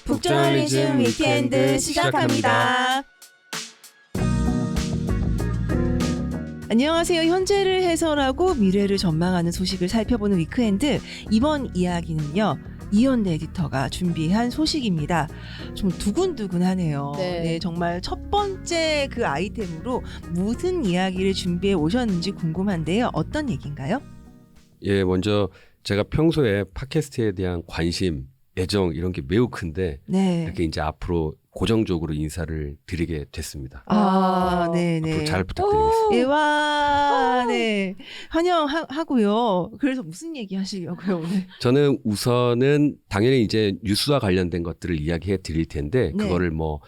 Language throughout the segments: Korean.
북저널리즘 위켄드 시작합니다. 안녕하세요. 현재를 해설하고 미래를 전망하는 소식을 살펴보는 위크엔드. 이번 이야기는요, 이현대 에디터가 준비한 소식입니다. 좀 두근두근하네요. 네, 정말 첫 번째 그 아이템으로 무슨 이야기를 준비해 오셨는지 궁금한데요. 어떤 얘기인가요? 예, 먼저 제가 평소에 팟캐스트에 대한 관심, 애정 이런 게 매우 큰데 이렇게 이제 앞으로 고정적으로 인사를 드리게 됐습니다. 네네. 앞으로 잘 부탁드리겠습니다. 예, 와, 네. 환영하고요. 그래서 무슨 얘기 하시려고요, 오늘? 저는 우선은 당연히 이제 뉴스와 관련된 것들을 이야기해 드릴 텐데 그거를 뭐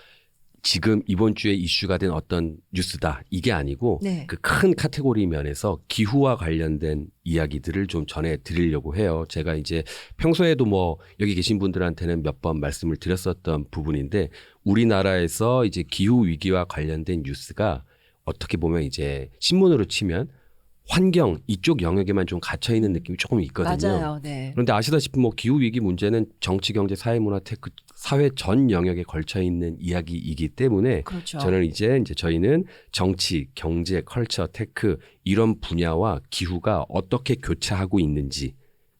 지금 이번 주에 이슈가 된 어떤 뉴스다 이게 아니고 그 큰 카테고리 면에서 기후와 관련된 이야기들을 좀 전해 드리려고 해요. 제가 이제 평소에도 뭐 여기 계신 분들한테는 몇 번 말씀을 드렸었던 부분인데 우리나라에서 이제 기후 위기와 관련된 뉴스가 어떻게 보면 이제 신문으로 치면 환경 이쪽 영역에만 좀 갇혀 있는 느낌이 조금 있거든요. 맞아요. 네. 그런데 아시다시피 뭐 기후 위기 문제는 정치, 경제, 사회, 문화, 테크 사회 전 영역에 걸쳐 있는 이야기이기 때문에 저는 이제 저희는 정치, 경제, 컬처, 테크 이런 분야와 기후가 어떻게 교차하고 있는지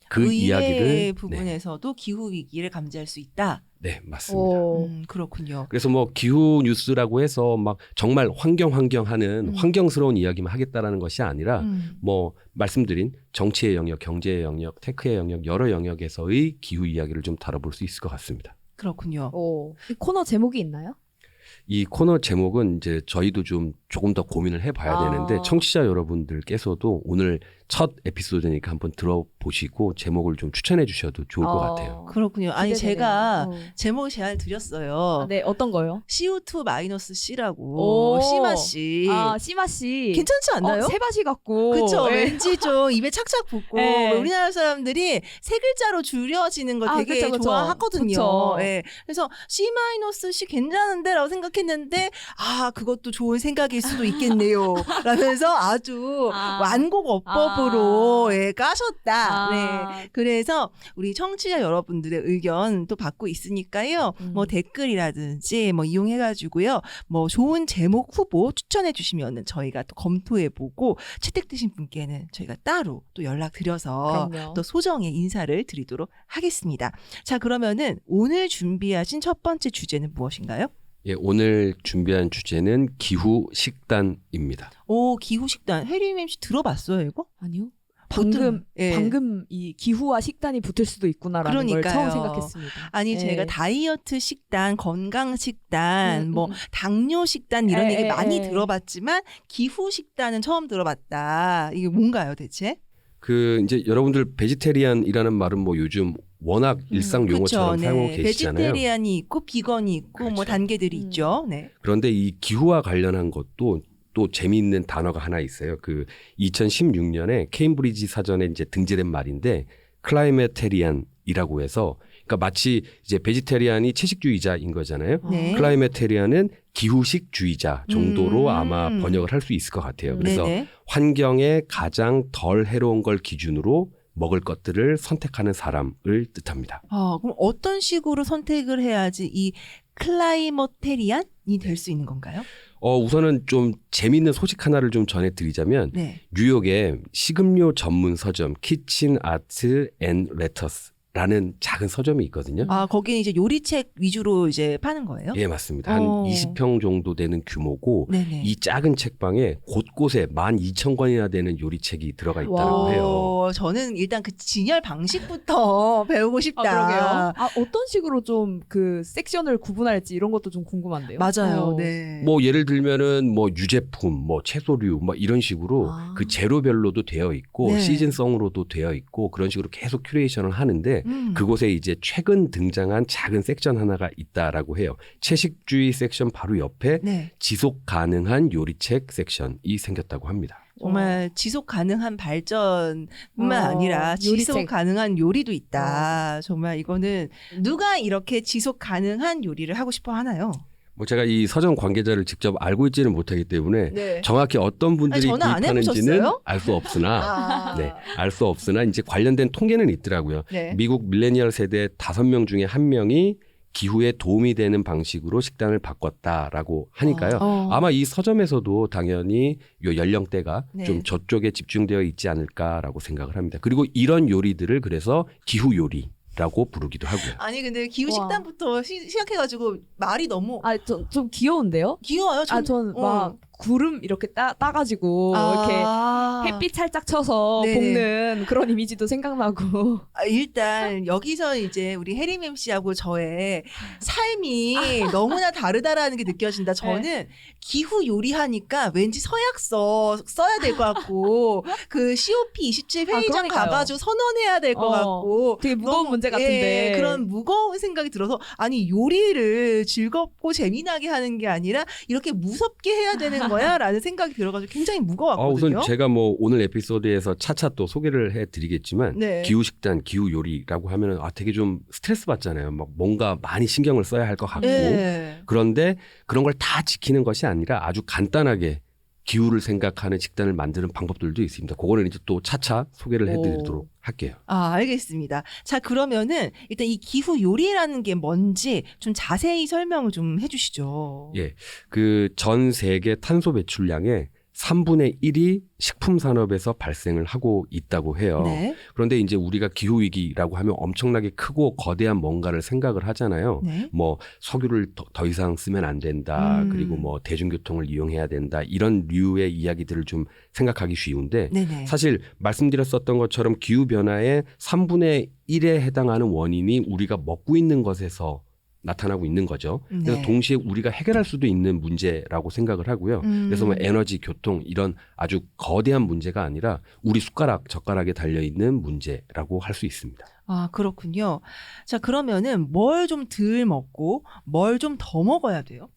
그 이야기를 부분에서도 기후 위기를 감지할 수 있다. 네, 맞습니다. 그렇군요. 그래서 뭐 기후 뉴스라고 해서 막 정말 환경하는 환경스러운 이야기만 하겠다라는 것이 아니라 뭐 말씀드린 정치의 영역, 경제의 영역, 테크의 영역 여러 영역에서의 기후 이야기를 좀 다뤄볼 수 있을 것 같습니다. 그렇군요. 이 코너 제목이 있나요? 이 코너 제목은 이제 저희도 조금 더 고민을 해봐야 되는데 청취자 여러분들께서도 오늘 첫 에피소드니까 한번 들어보시고 제목을 좀 추천해 주셔도 좋을 것 같아요. 그렇군요. 아니 제가 제목 제안을 드렸어요. 네, 어떤 거요? CO2-C라고 씨맛이. 씨맛이. 괜찮지 않나요? 새맛이 같고. 그렇죠. 왠지 좀 입에 착착 붙고 우리나라 사람들이 세 글자로 줄여지는 걸 되게 좋아하거든요. 네. 그래서 C-C 괜찮은데 라고 생각했는데 그것도 좋은 생각일 수도 있겠네요. 라면서 아주 완곡 어법으로 까셨다. 네. 그래서 우리 청취자 여러분들의 의견 또 받고 있으니까요. 뭐 댓글이라든지 뭐 이용해가지고요. 뭐 좋은 제목 후보 추천해 주시면은 저희가 또 검토해보고 채택되신 분께는 저희가 따로 또 연락드려서 또 소정의 인사를 드리도록 하겠습니다. 자, 그러면은 오늘 준비하신 첫 번째 주제는 무엇인가요? 예, 오늘 준비한 주제는 기후 식단입니다. 기후 식단. 혜림 MC 들어봤어요, 이거? 아니요. 방금 이 기후와 식단이 붙을 수도 있구나라는 걸 처음 생각했습니다. 아니 제가 다이어트 식단, 건강 식단, 뭐 당뇨 식단 이런 얘기 많이 들어봤지만 기후 식단은 처음 들어봤다. 이게 뭔가요, 대체? 이제 여러분들 베지테리안이라는 말은 뭐 요즘 워낙 일상 용어처럼 사용하고 계시잖아요. 베지테리안이 있고 비건이 있고 뭐 단계들이 있죠. 네. 그런데 이 기후와 관련한 것도 또 재미있는 단어가 하나 있어요. 2016년에 케임브리지 사전에 이제 등재된 말인데 클라이메테리안이라고 해서 그러니까 마치 이제 베지테리안이 채식주의자인 거잖아요. 클라이메테리안은 기후식주의자 정도로 아마 번역을 할 수 있을 것 같아요. 그래서 환경에 가장 덜 해로운 걸 기준으로 먹을 것들을 선택하는 사람을 뜻합니다. 그럼 어떤 식으로 선택을 해야지 이 클라이머테리안이 될 수 있는 건가요? 우선은 좀 재미있는 소식 하나를 좀 전해드리자면 뉴욕의 식음료 전문 서점 키친 아트 앤 레터스라는 작은 서점이 있거든요. 거기는 이제 요리책 위주로 이제 파는 거예요? 예, 맞습니다. 한 20평 정도 되는 규모고 이 작은 책방에 곳곳에 12,000권이나 되는 요리책이 들어가 있다고 해요. 저는 일단 그 진열 방식부터 배우고 싶다. 그러게요. 어떤 식으로 좀 그 섹션을 구분할지 이런 것도 좀 궁금한데요. 맞아요. 네. 뭐 예를 들면은 뭐 유제품, 뭐 채소류, 뭐 이런 식으로 그 재료별로도 되어 있고 시즌성으로도 되어 있고 그런 식으로 계속 큐레이션을 하는데 그곳에 이제 최근 등장한 작은 섹션 하나가 있다라고 해요. 채식주의 섹션 바로 옆에 지속 가능한 요리책 섹션이 생겼다고 합니다. 정말 지속 가능한 발전뿐만 아니라 지속 가능한 요리도 있다. 정말 이거는 누가 이렇게 지속 가능한 요리를 하고 싶어 하나요? 뭐 제가 이 서점 관계자를 직접 알고 있지는 못하기 때문에 네. 정확히 어떤 분들이 구입하는지는 알 수 없으나 네, 알 수 없으나 이제 관련된 통계는 있더라고요. 네. 미국 밀레니얼 세대 5명 중에 1명이 기후에 도움이 되는 방식으로 식단을 바꿨다라고 하니까요. 아마 이 서점에서도 당연히 요 연령대가 네. 좀 저쪽에 집중되어 있지 않을까라고 생각을 합니다. 그리고 이런 요리들을 그래서 기후 요리라고 부르기도 하고요. 아니 근데 기후 식단부터 시작해가지고 말이 너무 좀 귀여운데요? 귀여워요. 전 막 구름 이렇게 따가지고 이렇게 햇빛 살짝 쳐서 볶는 그런 이미지도 생각나고. 일단 여기서 이제 우리 혜림 MC하고 저의 삶이 너무나 다르다라는 게 느껴진다. 저는 기후 요리하니까 왠지 서약서 써야 될 것 같고 그 COP27 회의장 가가지고 선언해야 될 것 같고 되게 무거운 문제 같은데 그런 무거운 생각이 들어서 아니 요리를 즐겁고 재미나게 하는 게 아니라 이렇게 무섭게 해야 되는 거야? 라는 생각이 들어가지고 굉장히 무거웠거든요. 우선 제가 뭐 오늘 에피소드에서 차차 또 소개를 해드리겠지만 기후식단, 기후요리라고 하면 되게 좀 스트레스 받잖아요. 막 뭔가 많이 신경을 써야 할 것 같고 그런데 그런 걸 다 지키는 것이 아니라 아주 간단하게 기후를 생각하는 식단을 만드는 방법들도 있습니다. 그거는 이제 또 차차 소개를 해드리도록 할게요. 알겠습니다. 자, 그러면은 일단 이 기후 요리라는 게 뭔지 좀 자세히 설명을 좀 해주시죠. 예, 그 전 세계 탄소 배출량의 3분의 1이 식품 산업에서 발생을 하고 있다고 해요. 네. 그런데 이제 우리가 기후 위기라고 하면 엄청나게 크고 거대한 뭔가를 생각을 하잖아요. 네. 뭐 석유를 더 이상 쓰면 안 된다. 그리고 뭐 대중교통을 이용해야 된다. 이런 류의 이야기들을 좀 생각하기 쉬운데 사실 말씀드렸었던 것처럼 기후 변화의 3분의 1에 해당하는 원인이 우리가 먹고 있는 것에서 나타나고 있는 거죠. 그래서 동시에 우리가 해결할 수도 있는 문제라고 생각을 하고요. 그래서 뭐 에너지, 교통 이런 아주 거대한 문제가 아니라 우리 숟가락, 젓가락에 달려있는 문제라고 할 수 있습니다. 그렇군요. 자, 그러면은 뭘 좀 덜 먹고 뭘 좀 더 먹어야 돼요?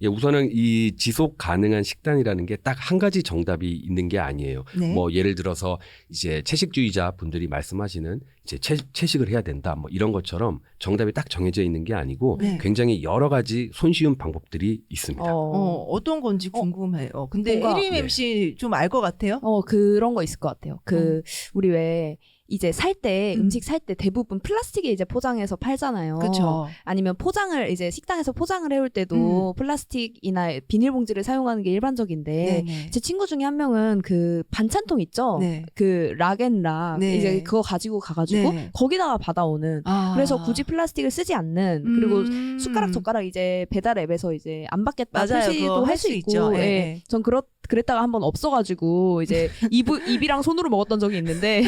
예, 우선은 이 지속 가능한 식단이라는 게 딱 한 가지 정답이 있는 게 아니에요. 뭐 예를 들어서 이제 채식주의자 분들이 말씀하시는 이제 채식을 해야 된다. 뭐 이런 것처럼 정답이 딱 정해져 있는 게 아니고 굉장히 여러 가지 손쉬운 방법들이 있습니다. 어떤 건지 궁금해요. 근데 혜림 MC 좀 알 것 같아요? 그런 거 있을 것 같아요. 우리 왜 이제 살 때 음식 살 때 대부분 플라스틱에 이제 포장해서 팔잖아요. 그렇죠. 아니면 포장을 이제 식당에서 포장을 해올 때도 플라스틱이나 비닐봉지를 사용하는 게 일반적인데 제 친구 중에 한 명은 그 반찬통 있죠. 그 락앤락 이제 그거 가지고 가가지고 거기다가 받아오는. 그래서 굳이 플라스틱을 쓰지 않는. 그리고 숟가락 젓가락 이제 배달 앱에서 이제 안 받겠다 표시도 할 수 있고. 전 그랬다가 한번 없어가지고 이제 입이랑 손으로 먹었던 적이 있는데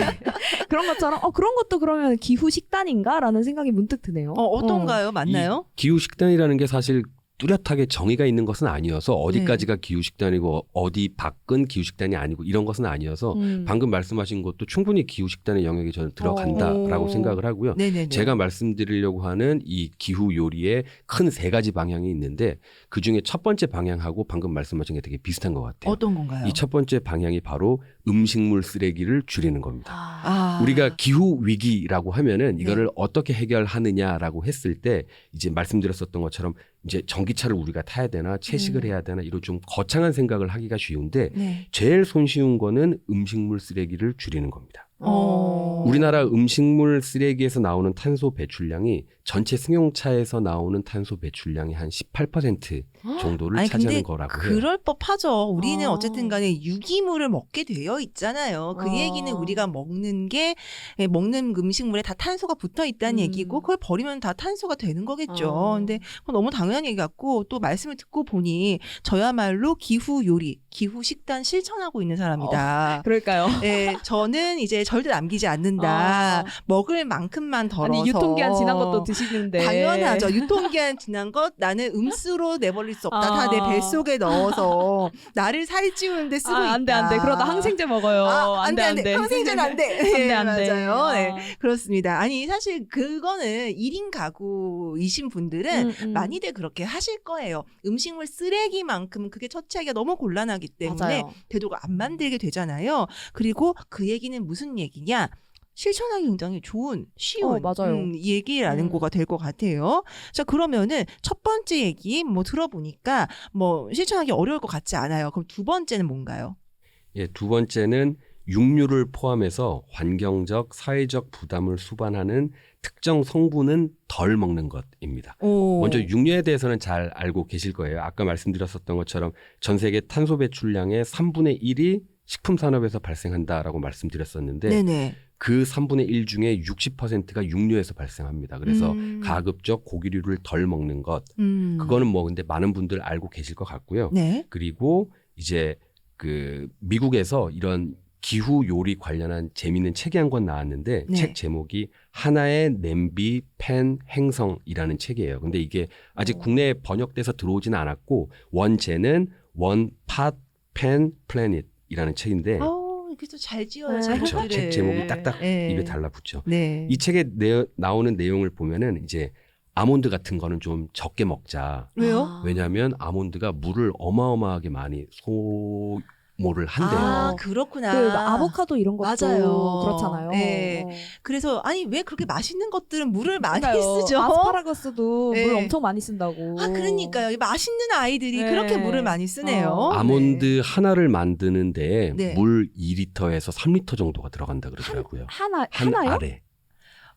그런 것처럼 그런 것도 그러면 기후 식단인가라는 생각이 문득 드네요. 어떤가요? 맞나요? 기후 식단이라는 게 사실 뚜렷하게 정의가 있는 것은 아니어서 어디까지가 기후식단이고 어디 밖은 기후식단이 아니고 이런 것은 아니어서 방금 말씀하신 것도 충분히 기후식단의 영역에 저는 들어간다라고 생각을 하고요. 제가 말씀드리려고 하는 이 기후 요리에 큰 세 가지 방향이 있는데 그중에 첫 번째 방향하고 방금 말씀하신 게 되게 비슷한 것 같아요. 어떤 건가요? 이 첫 번째 방향이 바로 음식물 쓰레기를 줄이는 겁니다. 우리가 기후 위기라고 하면은 이거를 어떻게 해결하느냐라고 했을 때 이제 말씀드렸었던 것처럼 이제 전기차를 우리가 타야 되나 채식을 해야 되나 이런 좀 거창한 생각을 하기가 쉬운데 제일 손쉬운 거는 음식물 쓰레기를 줄이는 겁니다. 우리나라 음식물 쓰레기에서 나오는 탄소 배출량이 전체 승용차에서 나오는 탄소 배출량의 한 18% 정도를 차지하는 거라고 해요. 그럴 법하죠. 우리는 어쨌든 간에 유기물을 먹게 되어 있잖아요. 그 얘기는 우리가 먹는 음식물에 다 탄소가 붙어 있다는 얘기고 그걸 버리면 다 탄소가 되는 거겠죠. 근데 그건 너무 당연한 얘기 같고 또 말씀을 듣고 보니 저야말로 기후 요리, 기후 식단 실천하고 있는 사람이다. 그럴까요? 네, 저는 이제 절대 남기지 않는다. 먹을 만큼만 덜어서. 아니 유통기한 지난 것도 드시는데. 당연하죠. 유통기한 지난 것 나는 음수로 내버릴 수 없다. 다 내 뱃속에 넣어서 나를 살찌우는데 쓰고 있다. 안 돼. 그러다 항생제 먹어요. 안 돼. 항생제는 안 돼. 안 돼. 맞아요. 네, 그렇습니다. 아니 사실 그거는 1인 가구이신 분들은 많이들 그렇게 하실 거예요. 음식물 쓰레기만큼 그게 처치하기가 너무 곤란하기 때문에 되도록 안 만들게 되잖아요. 그리고 그 얘기는 무슨 얘기냐? 실천하기 굉장히 좋은, 쉬운 얘기라는 거가 될 것 같아요. 자, 그러면은 첫 번째 얘기 뭐 들어보니까 뭐 실천하기 어려울 것 같지 않아요. 그럼 두 번째는 뭔가요? 예, 두 번째는 육류를 포함해서 환경적, 사회적 부담을 수반하는 특정 성분은 덜 먹는 것입니다. 먼저 육류에 대해서는 잘 알고 계실 거예요. 아까 말씀드렸었던 것처럼 전 세계 탄소 배출량의 3분의 1이 식품 산업에서 발생한다라고 말씀드렸었는데 네네. 그 3분의 1 중에 60%가 육류에서 발생합니다. 그래서 가급적 고기류를 덜 먹는 것. 그거는 뭐 근데 많은 분들 알고 계실 것 같고요. 네. 그리고 이제 그 미국에서 이런 기후 요리 관련한 재미있는 책이 한 권 나왔는데 네. 책 제목이 하나의 냄비 팬 행성이라는 책이에요. 근데 이게 아직 국내에 번역돼서 들어오지는 않았고 원제는 원 팟 팬 플래닛이라는 책인데 이렇게 또 잘 지어요. 그렇죠. 책 제목이 딱딱 입에 달라붙죠. 네. 이 책에 나오는 내용을 보면은 이제 아몬드 같은 거는 좀 적게 먹자. 왜요? 왜냐하면 아몬드가 물을 어마어마하게 많이 소모를 한대요. 그렇구나. 그 아보카도 이런 것도 맞아요. 그렇잖아요. 네. 그래서 아니 왜 그렇게 맛있는 것들은 물을 많이 쓰죠? 아스파라거스도 물 엄청 많이 쓴다고. 그러니까요. 맛있는 아이들이 그렇게 물을 많이 쓰네요. 아몬드 하나를 만드는데 물 2리터에서 3리터 정도가 들어간다 그러더라고요. 하나요? 알에.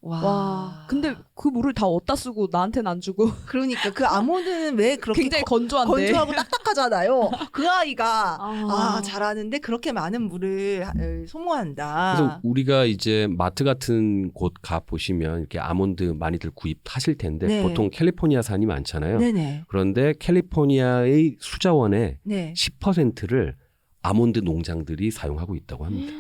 와. 근데 그 물을 다 어디다 쓰고 나한테는 안 주고. 그러니까 그 아몬드는 왜 그렇게 굉장히 건조한데. 건조하고 딱딱하잖아요. 그 아이가 잘하는데 그렇게 많은 물을 소모한다. 그래서 우리가 이제 마트 같은 곳 가 보시면 이렇게 아몬드 많이들 구입하실 텐데 네. 보통 캘리포니아산이 많잖아요. 네네. 그런데 캘리포니아의 수자원의 10%를 아몬드 농장들이 사용하고 있다고 합니다.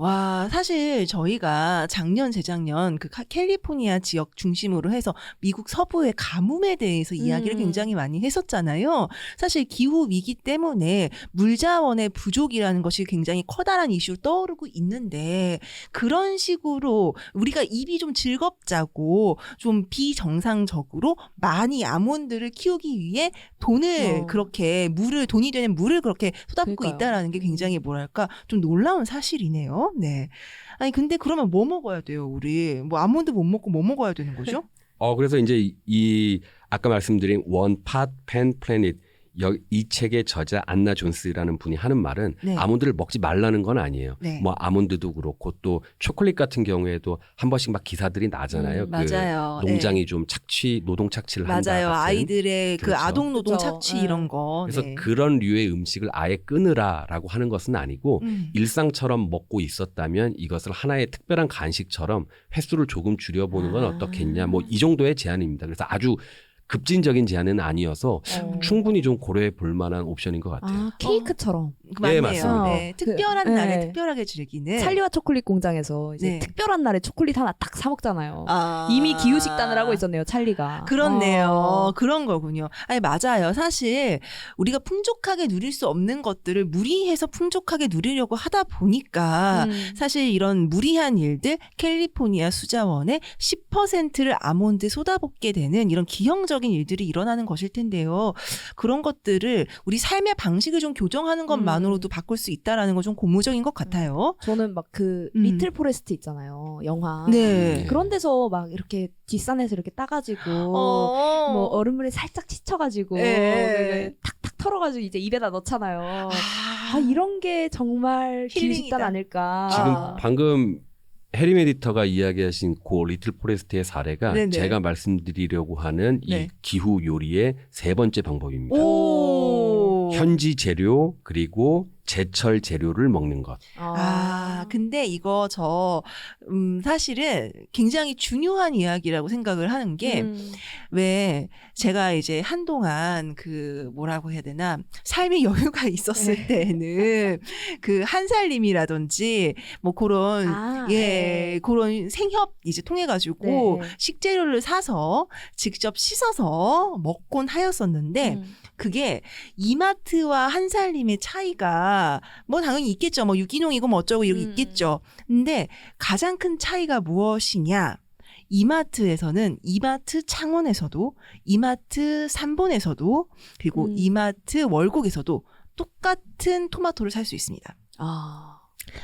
와, 사실 저희가 작년, 재작년 그 캘리포니아 지역 중심으로 해서 미국 서부의 가뭄에 대해서 이야기를 굉장히 많이 했었잖아요. 사실 기후 위기 때문에 물자원의 부족이라는 것이 굉장히 커다란 이슈로 떠오르고 있는데 그런 식으로 우리가 입이 좀 즐겁자고 좀 비정상적으로 많이 아몬드를 키우기 위해 돈을 그렇게 돈이 되는 물을 그렇게 쏟아붓고 있다라는 게 굉장히 뭐랄까 좀 놀라운 사실이네요. 네. 아니 근데 그러면 뭐 먹어야 돼요, 우리? 뭐 아몬드 못 먹고 뭐 먹어야 되는 거죠? 그래서 이제 이 아까 말씀드린 원 팟 팬 플래닛 이 책의 저자 안나 존스라는 분이 하는 말은 아몬드를 먹지 말라는 건 아니에요. 뭐 아몬드도 그렇고 또 초콜릿 같은 경우에도 한 번씩 막 기사들이 나잖아요. 맞아요. 농장이 좀 노동 착취를 한다. 맞아요. 같은. 아이들의 그렇죠. 그 아동 노동 착취 이런 거. 그래서 그런 류의 음식을 아예 끊으라라고 하는 것은 아니고 일상처럼 먹고 있었다면 이것을 하나의 특별한 간식처럼 횟수를 조금 줄여보는 건 어떻겠냐. 뭐 이 정도의 제안입니다. 그래서 아주 급진적인 제안은 아니어서 충분히 좀 고려해 볼 만한 옵션인 것 같아요. 케이크처럼. 네, 맞습니다. 네, 특별한 날에 특별하게 즐기는. 찰리와 초콜릿 공장에서 이제 특별한 날에 초콜릿 하나 딱 사 먹잖아요. 이미 기후 식단을 하고 있었네요, 찰리가. 그렇네요. 그런 거군요. 아니 맞아요. 사실 우리가 풍족하게 누릴 수 없는 것들을 무리해서 풍족하게 누리려고 하다 보니까 사실 이런 무리한 일들 캘리포니아 수자원의 10%를 아몬드 쏟아붓게 되는 이런 기형적 일들이 일어나는 것일 텐데요. 그런 것들을 우리 삶의 방식을 좀 교정하는 것만으로도 바꿀 수 있다라는 건 좀 고무적인 것 같아요. 저는 막 그 리틀 포레스트 있잖아요. 영화. 네. 그런 데서 막 이렇게 뒷산에서 이렇게 따가지고 뭐 얼음물에 살짝 치쳐가지고 탁탁 털어가지고 이제 입에다 넣잖아요. 이런 게 정말 기후 식단 아닐까. 지금 방금 해리 메디터가 이야기하신 그 리틀 포레스트의 사례가 네네. 제가 말씀드리려고 하는 이 기후 요리의 세 번째 방법입니다. 현지 재료 그리고 제철 재료를 먹는 것. 근데 이거 사실은 굉장히 중요한 이야기라고 생각을 하는 게 왜 제가 이제 한동안 그 뭐라고 해야 되나 삶의 여유가 있었을 때는 그 한살림이라든지 뭐 그런 그런 생협 이제 통해 가지고 식재료를 사서 직접 씻어서 먹곤 하였었는데 그게 이마트와 한살림의 차이가 뭐 당연히 있겠죠. 뭐 유기농이고 뭐 어쩌고 이렇게 있겠죠. 근데 가장 큰 차이가 무엇이냐? 이마트에서는 이마트 창원에서도 이마트 삼본에서도 그리고 이마트 월곡에서도 똑같은 토마토를 살 수 있습니다.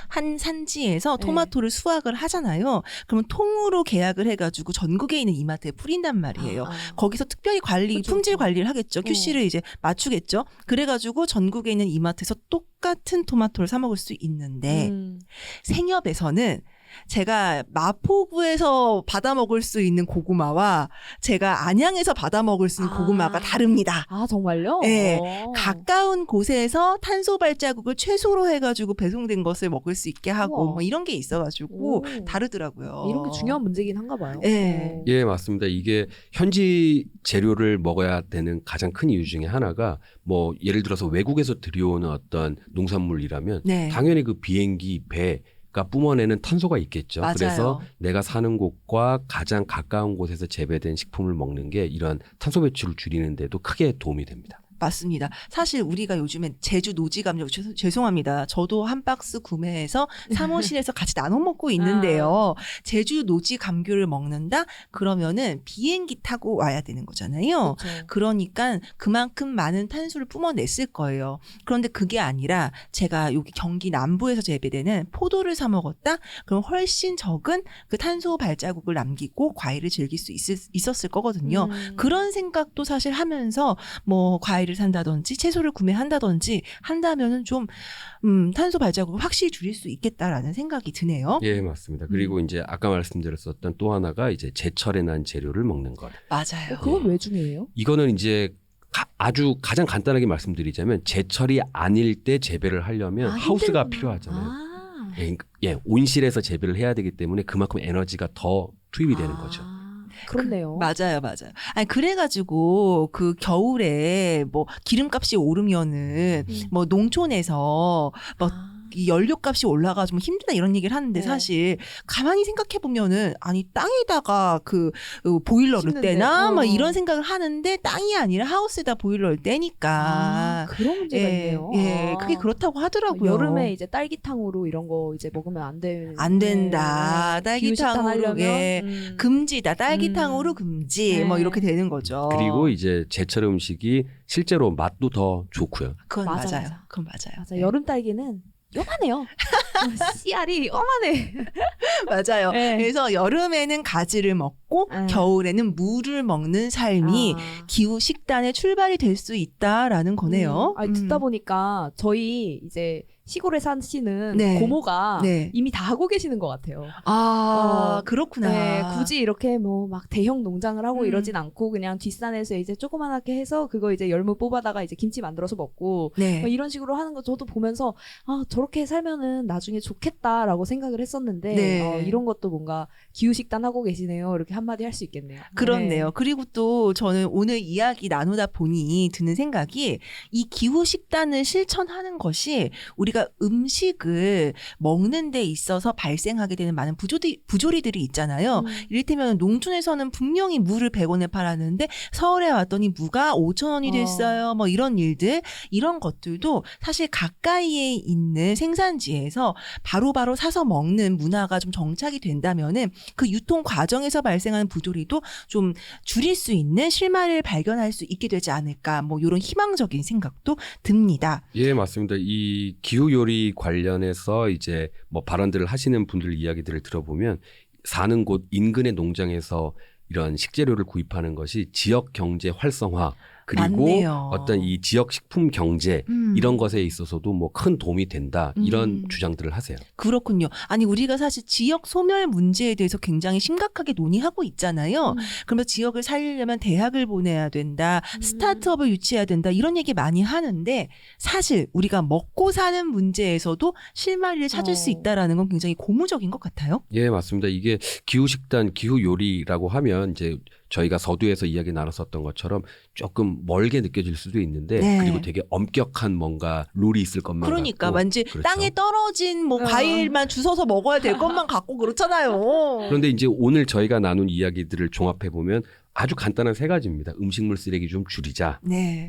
한 산지에서 토마토를 수확을 하잖아요. 그러면 통으로 계약을 해가지고 전국에 있는 이마트에 뿌린단 말이에요. 거기서 특별히 품질 관리를 하겠죠. QC를 이제 맞추겠죠. 그래가지고 전국에 있는 이마트에서 똑같은 토마토를 사 먹을 수 있는데 생협에서는 제가 마포구에서 받아 먹을 수 있는 고구마와 제가 안양에서 받아 먹을 수 있는 고구마가 다릅니다. 아, 정말요? 네. 가까운 곳에서 탄소 발자국을 최소로 해가지고 배송된 것을 먹을 수 있게 하고 뭐 이런 게 있어가지고 다르더라고요. 이런 게 중요한 문제긴 한가 봐요. 네. 예, 맞습니다. 이게 현지 재료를 먹어야 되는 가장 큰 이유 중에 하나가 뭐 예를 들어서 외국에서 들여오는 어떤 농산물이라면 당연히 그 비행기, 배 가 뿜어내는 탄소가 있겠죠. 맞아요. 그래서 내가 사는 곳과 가장 가까운 곳에서 재배된 식품을 먹는 게 이런 탄소 배출을 줄이는 데도 크게 도움이 됩니다. 맞습니다. 사실 우리가 요즘엔 제주 노지 감자 죄송합니다. 저도 한 박스 구매해서 사무실에서 같이 나눠 먹고 있는데요. 제주 노지 감귤을 먹는다? 그러면은 비행기 타고 와야 되는 거잖아요. 그렇죠. 그러니까 그만큼 많은 탄소를 뿜어냈을 거예요. 그런데 그게 아니라 제가 여기 경기 남부에서 재배되는 포도를 사 먹었다? 그럼 훨씬 적은 그 탄소 발자국을 남기고 과일을 즐길 수 있었을 거거든요. 그런 생각도 사실 하면서 뭐 과일을 산다든지 채소를 구매한다든지 한다면은 좀 탄소 발자국을 확실히 줄일 수 있겠다라는 생각이 드네요. 예, 맞습니다. 그리고 이제 아까 말씀드렸었던 또 하나가 이제 제철에 난 재료를 먹는 것. 맞아요. 그건 왜 중요해요? 이거는 이제 아주 가장 간단하게 말씀드리자면 제철이 아닐 때 재배를 하려면 하우스가 필요하잖아요. 예, 온실에서 재배를 해야 되기 때문에 그만큼 에너지가 더 투입이 되는 거죠. 그렇네요. 맞아요. 아니 그래가지고 그 겨울에 뭐 기름값이 오르면은 뭐 농촌에서 뭐 이 연료값이 올라가 좀 힘들다 이런 얘기를 하는데 사실 가만히 생각해 보면은 아니 땅에다가 그 보일러를 떼나 막 이런 생각을 하는데 땅이 아니라 하우스에다 보일러를 떼니까 그런 문제가 있네요. 예, 그게 그렇다고 하더라고요. 여름에 이제 딸기탕으로 이런 거 이제 먹으면 안 된다. 딸기탕으로 금지다. 딸기탕으로 금지. 뭐 이렇게 되는 거죠. 그리고 이제 제철 음식이 실제로 맛도 더 좋고요. 그건 맞아요. 그건 맞아요. 맞아. 여름 딸기는 요만해요. 씨알이 요만해. 맞아요. 그래서 여름에는 가지를 먹고 겨울에는 물을 먹는 삶이 기후 식단의 출발이 될 수 있다라는 거네요. 듣다 보니까 저희 이제 시골에 사시는 고모가 이미 다 하고 계시는 것 같아요. 그렇구나. 네, 굳이 이렇게 뭐 막 대형 농장을 하고 이러진 않고 그냥 뒷산에서 이제 조그만하게 해서 그거 이제 열무 뽑아다가 이제 김치 만들어서 먹고 뭐 이런 식으로 하는 거 저도 보면서 저렇게 살면은 나중에 좋겠다라고 생각을 했었는데 이런 것도 뭔가 기후식단 하고 계시네요. 이렇게 한마디 할 수 있겠네요. 그렇네요. 그리고 또 저는 오늘 이야기 나누다 보니 드는 생각이 이 기후식단을 실천하는 것이 우리가 음식을 먹는 데 있어서 발생하게 되는 많은 부조리들이 있잖아요. 이를테면 농촌에서는 분명히 무를 100원에 팔았는데 서울에 왔더니 무가 5,000원이 됐어요. 뭐 이런 일들, 이런 것들도 사실 가까이에 있는 생산지에서 바로바로 사서 먹는 문화가 좀 정착이 된다면은 그 유통 과정에서 발생하는 부조리도 좀 줄일 수 있는 실마리를 발견할 수 있게 되지 않을까, 뭐 이런 희망적인 생각도 듭니다. 예, 맞습니다. 이 기후 요리 관련해서 이제 뭐 발언들을 하시는 분들 이야기들을 들어보면 사는 곳 인근의 농장에서 이런 식재료를 구입하는 것이 지역 경제 활성화 그리고 맞네요. 어떤 이 지역 식품 경제 이런 것에 있어서도 뭐 큰 도움이 된다 이런 주장들을 하세요. 그렇군요. 아니 우리가 사실 지역 소멸 문제에 대해서 굉장히 심각하게 논의하고 있잖아요. 그러면 지역을 살리려면 대학을 보내야 된다. 스타트업을 유치해야 된다. 이런 얘기 많이 하는데 사실 우리가 먹고 사는 문제에서도 실마리를 찾을 수 있다라는 건 굉장히 고무적인 것 같아요. 예, 맞습니다. 이게 기후식단, 기후요리라고 하면 이제 저희가 서두에서 이야기 나눴었던 것처럼 조금 멀게 느껴질 수도 있는데 그리고 되게 엄격한 뭔가 룰이 있을 것만 그러니까 같고 왠지 그렇죠. 땅에 떨어진 뭐 과일만 주워서 먹어야 될 것만 같고 그렇잖아요. 그런데 이제 오늘 저희가 나눈 이야기들을 종합해 보면 아주 간단한 세 가지입니다. 음식물 쓰레기 좀 줄이자.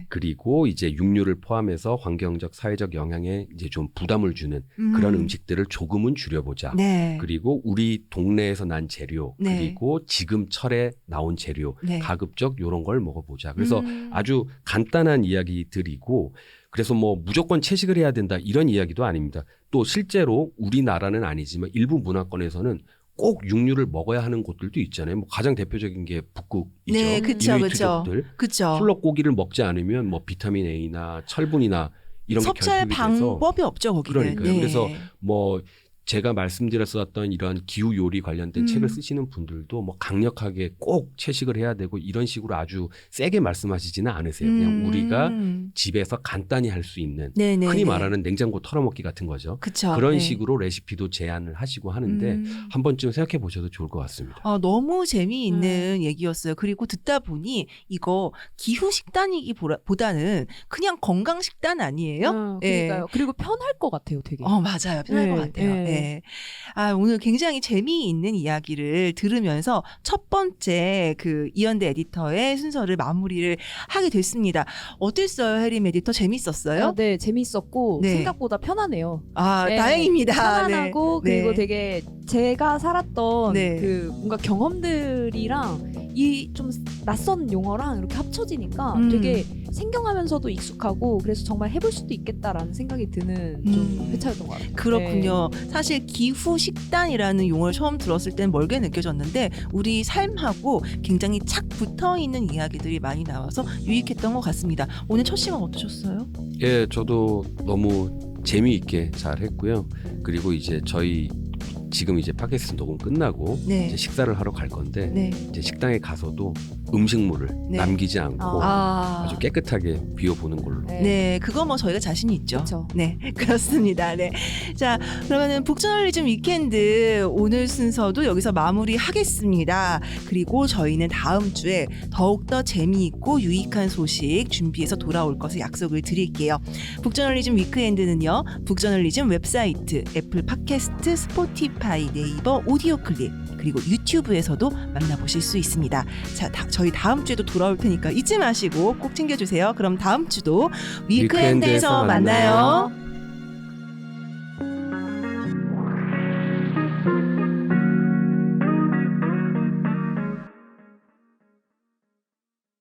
그리고 이제 육류를 포함해서 환경적, 사회적 영향에 이제 좀 부담을 주는 그런 음식들을 조금은 줄여보자. 그리고 우리 동네에서 난 재료, 그리고 지금 철에 나온 재료, 가급적 이런 걸 먹어보자. 그래서 아주 간단한 이야기들이고 그래서 뭐 무조건 채식을 해야 된다 이런 이야기도 아닙니다. 또 실제로 우리나라는 아니지만 일부 문화권에서는 꼭 육류를 먹어야 하는 곳들도 있잖아요. 뭐 가장 대표적인 게 북극이죠. 네, 그렇죠, 그렇죠. 풀럭고기를 먹지 않으면 뭐 비타민 A나 철분이나 이런 게 섭취할 방법이 없죠, 거기는. 그러니까요. 네. 그래서 뭐 제가 말씀드렸었던 이런 기후 요리 관련된 책을 쓰시는 분들도 뭐 강력하게 꼭 채식을 해야 되고 이런 식으로 아주 세게 말씀하시지는 않으세요. 그냥 우리가 집에서 간단히 할 수 있는 흔히 말하는 냉장고 털어먹기 같은 거죠. 그쵸. 그런 식으로 레시피도 제안을 하시고 하는데 한 번쯤 생각해 보셔도 좋을 것 같습니다. 너무 재미있는 얘기였어요. 그리고 듣다 보니 이거 기후 식단이기보다는 그냥 건강 식단 아니에요? 그러니까요. 그리고 편할 것 같아요, 되게. 맞아요. 편할 것 같아요. 오늘 굉장히 재미있는 이야기를 들으면서 첫 번째 그 이현대 에디터의 순서를 마무리를 하게 됐습니다. 어땠어요, 혜림 에디터? 재밌었어요? 네, 재밌었고 생각보다 편하네요. 다행입니다. 편안하고 그리고 되게 제가 살았던 그 뭔가 경험들이랑 이 좀 낯선 용어랑 이렇게 합쳐지니까 되게 생경하면서도 익숙하고 그래서 정말 해볼 수도 있겠다라는 생각이 드는 좀 회차였던 것 같아요. 그렇군요. 사실 기후 식단이라는 용어를 처음 들었을 땐 멀게 느껴졌는데 우리 삶하고 굉장히 착 붙어있는 이야기들이 많이 나와서 유익했던 것 같습니다. 오늘 첫 시간 어떠셨어요? 예, 저도 너무 재미있게 잘 했고요. 그리고 이제 저희 지금 이제 팟캐스트 녹음 끝나고 이제 식사를 하러 갈 건데 이제 식당에 가서도 음식물을 남기지 않고 아주 깨끗하게 비워보는 걸로. 네, 그거 뭐 저희가 자신이 있죠. 그쵸. 네, 그렇습니다. 네, 자 그러면은 북저널리즘 위켄드 오늘 순서도 여기서 마무리하겠습니다. 그리고 저희는 다음 주에 더욱더 재미있고 유익한 소식 준비해서 돌아올 것을 약속을 드릴게요. 북저널리즘 위크엔드는요, 북저널리즘 웹사이트, 애플 팟캐스트, 스포티파이, 네이버 오디오 클립 그리고 유튜브에서도 만나보실 수 있습니다. 자, 저희 다음 주에도 돌아올 테니까 잊지 마시고 꼭 챙겨주세요. 그럼 다음 주도 위크엔드에서 만나요.